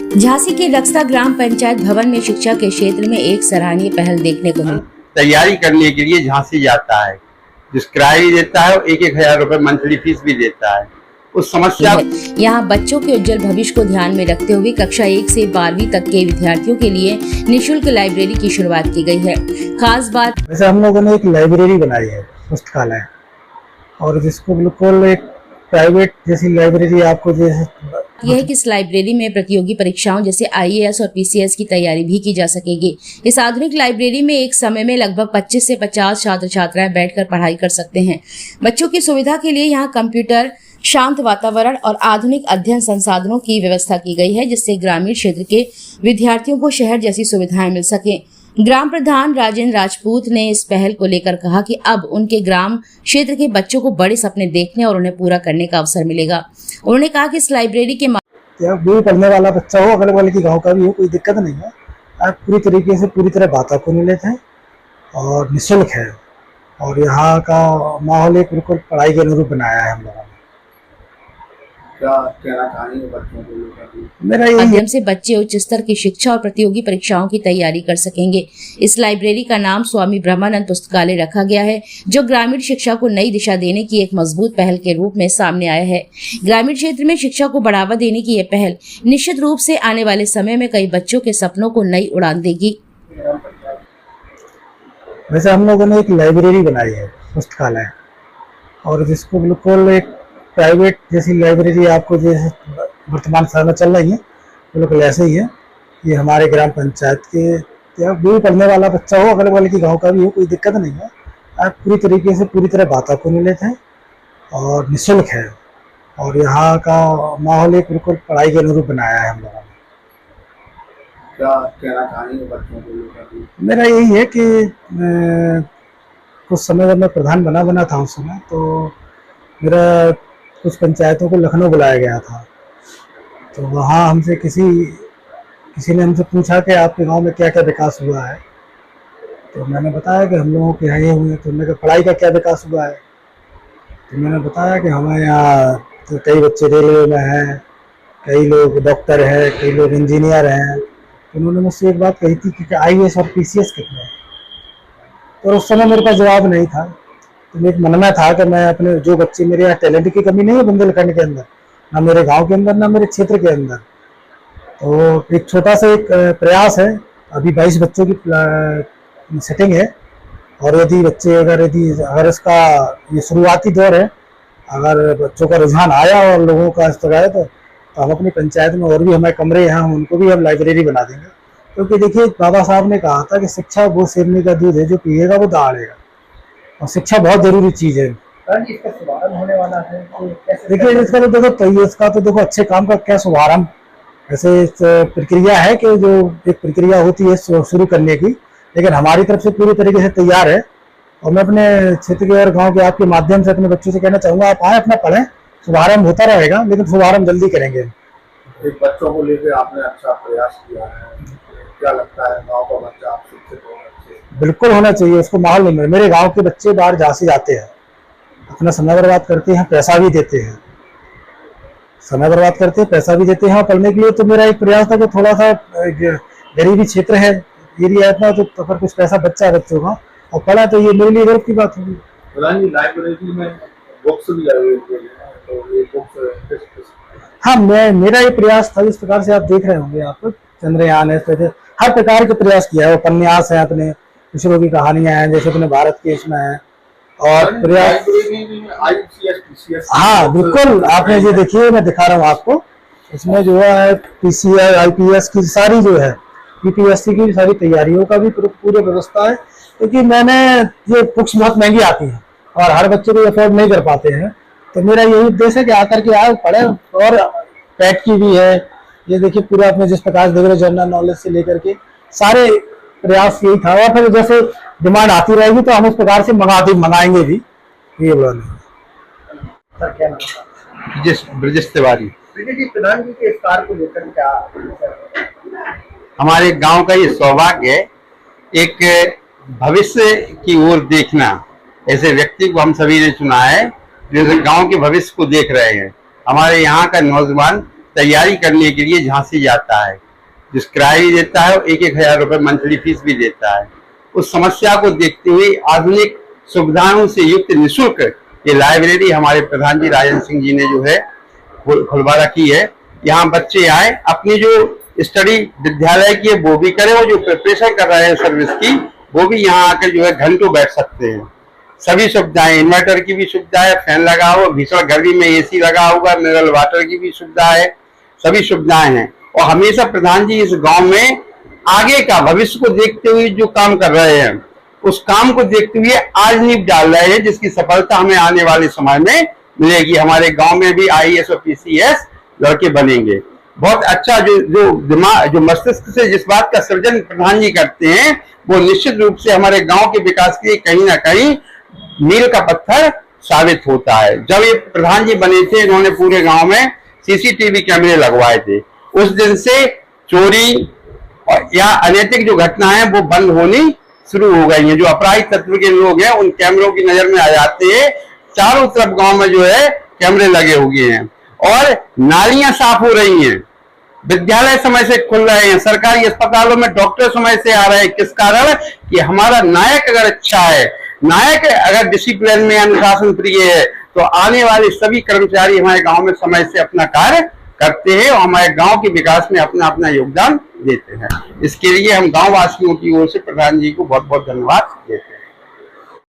झांसी के रक्सा ग्राम पंचायत भवन में शिक्षा के क्षेत्र में एक सराहनीय पहल देखने को मिली। तैयारी करने के लिए झांसी जाता है, जिस किराया भी देता है, 1,000 रुपए मंथली फीस भी देता है। उस समस्या यहाँ बच्चों के उज्जवल भविष्य को ध्यान में रखते हुए कक्षा 1 से 12वीं तक के विद्यार्थियों के लिए निःशुल्क लाइब्रेरी की शुरुआत की गई है। खास बात वैसे हम लोगों ने एक लाइब्रेरी बनाई है, पुस्तकालय, और जिसको बिल्कुल एक प्राइवेट जैसी लाइब्रेरी आपको जैसे यह है कि इस लाइब्रेरी में प्रतियोगी परीक्षाओं जैसे IAS और PCS की तैयारी भी की जा सकेगी। इस आधुनिक लाइब्रेरी में एक समय में लगभग 25 से 50 छात्र छात्राएं बैठकर पढ़ाई कर सकते हैं। बच्चों की सुविधा के लिए यहाँ कंप्यूटर, शांत वातावरण और आधुनिक अध्ययन संसाधनों की व्यवस्था की गई है, जिससे ग्रामीण क्षेत्र के विद्यार्थियों को शहर जैसी सुविधाएं मिल सके। ग्राम प्रधान राजेंद्र राजपूत ने इस पहल को लेकर कहा कि अब उनके ग्राम क्षेत्र के बच्चों को बड़े सपने देखने और उन्हें पूरा करने का अवसर मिलेगा। उन्होंने कहा कि इस लाइब्रेरी के भी पढ़ने वाला बच्चा हो, अगल बगल के गांव का भी हो, कोई दिक्कत नहीं है। आप पूरी तरीके से पूरी तरह वातानुकूलित है और निःशुल्क है, और यहाँ का माहौल एक बिल्कुल पढ़ाई के अनुरूप बनाया है हम लोगों ने। क्या कहना चाहेंगे बच्चों को लेकर? मेरा यही माध्यम से बच्चे उच्च स्तर की शिक्षा और प्रतियोगी परीक्षाओं की तैयारी कर सकेंगे। इस लाइब्रेरी का नाम स्वामी ब्रह्मानंद पुस्तकालय रखा गया है, जो ग्रामीण शिक्षा को नई दिशा देने की एक मजबूत पहल के रूप में सामने आया है। ग्रामीण क्षेत्र में शिक्षा को बढ़ावा देने की यह पहल निश्चित रूप से आने वाले समय में कई बच्चों के सपनों को नई उड़ान देगी। वैसे हम लोगों ने एक लाइब्रेरी बनाई है, पुस्तकालय, और जिसको बिल्कुल एक प्राइवेट जैसी लाइब्रेरी आपको जैसे वर्तमान समय में चल रही है, बिल्कुल ऐसे ही है। ये हमारे ग्राम पंचायत के या भी पढ़ने वाला बच्चा हो, अगल बगल के गांव का भी हो, कोई दिक्कत नहीं है। आप पूरी तरीके से पूरी तरह वातानुकूलित है और निःशुल्क है, और यहाँ का माहौल एक बिल्कुल पढ़ाई के अनुरूप बनाया है हम लोगों ने। क्या कहना चाहेंगे बच्चों को लेकर? मेरा यही है कि कुछ समय जब मैं प्रधान बना था उस समय, तो मेरा कुछ पंचायतों को लखनऊ बुलाया गया था। तो वहाँ हमसे किसी ने हमसे पूछा कि आपके गांव में क्या क्या विकास हुआ है। तो मैंने बताया कि हम लोगों के यहाँ ये हुए। तो उन्होंने कहा पढ़ाई का क्या विकास हुआ है। तो मैंने बताया कि हमारे यहाँ तो कई बच्चे रेलवे में हैं, कई लोग डॉक्टर हैं, कई लोग इंजीनियर हैं। तो उन्होंने मुझसे एक बात कही थी कि IAS और PCS कितने हैं। तो उस समय मेरे पास जवाब नहीं था। तो मेरे मन में था कि मैं अपने जो बच्चे, मेरे यहाँ टैलेंट की कमी नहीं है बुंदेलखंड के अंदर, ना मेरे गांव के अंदर, ना मेरे क्षेत्र के अंदर। तो एक छोटा सा एक प्रयास है। अभी 22 बच्चों की सेटिंग है, और अगर इसका ये शुरुआती दौर है, अगर बच्चों का रुझान आया और लोगों का इस तरह है, तो हम अपनी पंचायत में और भी हमारे कमरे हैं, हम उनको भी हम लाइब्रेरी बना देंगे। क्योंकि देखिए, बाबा साहब ने कहा था कि शिक्षा वो शेरनी का दूध है, जो पिएगा वो दहाड़ेगा, और शिक्षा बहुत जरूरी चीज है। इसका शुभारंभ होने वाला है, देखिए इसका तो देखो अच्छे काम का क्या शुभारंभ। ऐसे प्रक्रिया है कि जो एक प्रक्रिया होती है शुरू करने की, लेकिन हमारी तरफ से पूरी तरीके से तैयार है। और मैं अपने क्षेत्र के और गांव के आपके माध्यम से अपने बच्चों से कहना चाहूँगा, आप आए, अपना पढ़ें। शुभारंभ होता रहेगा, लेकिन शुभारंभ जल्दी करेंगे। एक बच्चों को लेकर आपने अच्छा प्रयास किया है, क्या लगता है गाँव का बच्चा आप शिक्षित होना चाहिए? बिल्कुल होना चाहिए, उसको माहौल नहीं मिले। मेरे गाँव के बच्चे बाहर झांसी जाते हैं, अपना समय बर्बाद करते हैं, पैसा भी देते हैं, समय बर्बाद करते हैं, पैसा भी देते हैं पढ़ने के लिए। तो मेरा एक प्रयास था कि थोड़ा सा गरीबी क्षेत्र है, एरिया इतना, तो अगर कुछ पैसा बच्चा बच्चों का और पढ़ा, तो ये मेरे लिए गर्व की बात होगी। लाइब्रेरी में बुक्स भी आई हुई है, तो ये बुक्स हाँ, मेरा ये प्रयास था, जिस प्रकार से आप देख रहे होंगे, आप चंद्रयान है, हर प्रकार के प्रयास किया है। उपन्यास है, अपने दूसरों की कहानियां हैं, जैसे अपने भारत के इसमें है, और प्रयास। हाँ बिल्कुल, आपने ये देखिए, मैं दिखा रहा हूँ आपको, इसमें जो है PCI IPS की सारी जो है, PPSC की सारी तैयारियों का भी पूरी व्यवस्था है। क्योंकि मैंने ये बुक्स बहुत महंगी आती हैं और हर बच्चे को अफोर्ड नहीं कर पाते हैं। तो मेरा यही उद्देश्य है कि आकर के आए, पढ़े। और पैट की भी है, ये देखिए पूरा अपने जिस प्रकार देख रहे, जनरल नॉलेज से लेकर के सारे प्रयास यही था। और फिर जैसे डिमांड आती रहेगी तो हम उस प्रकार से मंगाएंगे भी। ये बड़ा नहीं सर, क्या नाम? ब्रजेश तिवारी। प्रधान जी के इस कार्य को लेकर क्या हमारे गांव का ये सौभाग्य है, एक भविष्य की ओर देखना। ऐसे व्यक्ति को हम सभी ने चुना है, जो गांव के भविष्य को देख रहे हैं। हमारे यहाँ का नौजवान तैयारी करने के लिए झांसी जाता है, जिस किराया भी देता है 1,000 रुपए मंथली फीस भी देता है। उस समस्या को देखते हुए आधुनिक सुविधाओं से युक्त निःशुल्क ये लाइब्रेरी हमारे प्रधान जी राजेंद्र सिंह जी ने जो है खुलवा रखी है। यहाँ बच्चे आए, अपनी जो स्टडी विद्यालय की है वो भी करें, और जो प्रिपरेशन कर रहे हैं सर्विस की वो भी यहाँ आकर जो है घंटों बैठ सकते हैं। सभी सुविधाएं, इन्वर्टर की भी सुविधा है, फैन लगा हुआ, भीषण गर्मी में एसी लगा हुआ, मिनरल वाटर की भी सुविधा है, सभी सुविधाएं हैं। और हमेशा प्रधान जी इस गांव में आगे का भविष्य को देखते हुए जो काम कर रहे हैं, उस काम को देखते हुए आज नींव डाल रहे हैं, जिसकी सफलता हमें आने वाले समय में मिलेगी। हमारे गांव में भी IAS और PCS लड़के बनेंगे। बहुत अच्छा जो दिमाग, जो मस्तिष्क से जिस बात का सृजन प्रधान जी करते हैं, वो निश्चित रूप से हमारे गांव के विकास के लिए कहीं ना कहीं मील का पत्थर साबित होता है। जब ये प्रधान जी बने थे, इन्होंने पूरे गांव में CCTV कैमरे लगवाए थे। उस दिन से चोरी और या अनैतिक जो घटनाएं हैं वो बंद होनी शुरू हो गई हैं। जो अपराधी तत्व के लोग हैं उन कैमरों की नजर में आ जाते हैं। चारों तरफ गांव में जो है कैमरे लगे हुए हैं और नालियां साफ हो रही हैं, विद्यालय समय से खुल रहे हैं, सरकारी अस्पतालों में डॉक्टर समय से आ रहे हैं। किस कारण? कि हमारा नायक अगर अच्छा है, नायक अगर डिसिप्लिन में अनुशासन प्रिय है, तो आने वाले सभी कर्मचारी हमारे गांव में समय से अपना कार्य करते हैं और हमारे गांव के विकास में अपना अपना योगदान देते हैं। इसके लिए हम गांव वासियों की ओर से प्रधान जी को बहुत बहुत धन्यवाद देते हैं।